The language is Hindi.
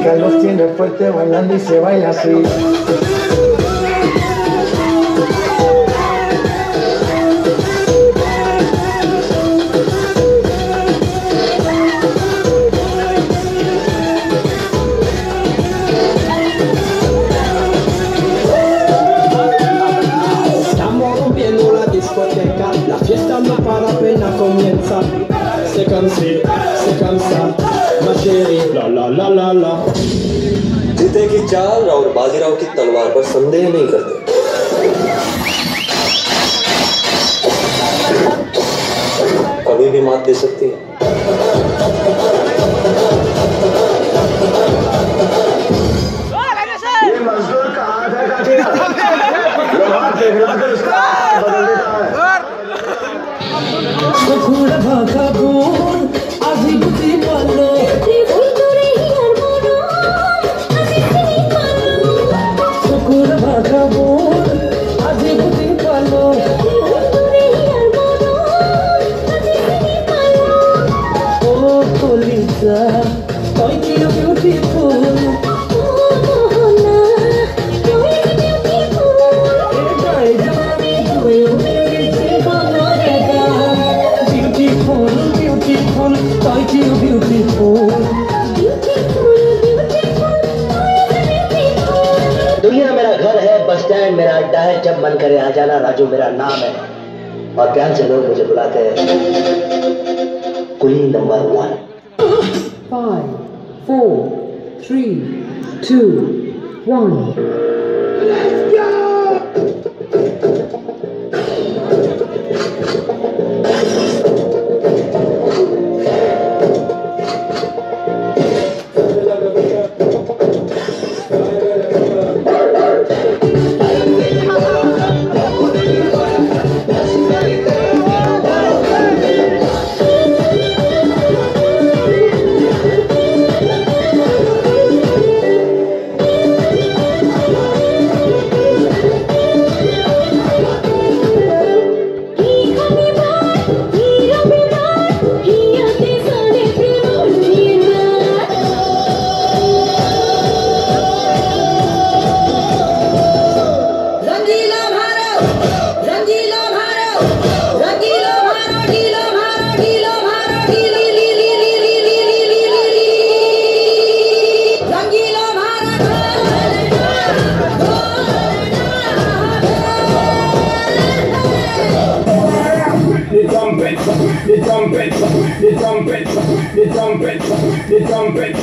música los tiene fuerte bailando y se baila así. La fiesta no para, apenas comienza. Se cansa, ma chérie, la la la la la. जीते की चाल और बाजीराव की तलवार पर संदेह नहीं करते। कभी भी मात दे सकती है। ये मजदूर कहाँ था लोहार से हिलाकर उसका बदल देता है। दुनिया मेरा घर है, बस स्टैंड मेरा अड्डा है। जब मन करे आ जाना, राजू मेरा नाम है। और प्यार से लोग मुझे बुलाते हैं कुली नंबर 1। 5, 4, 3, 2, 1. The trumpet.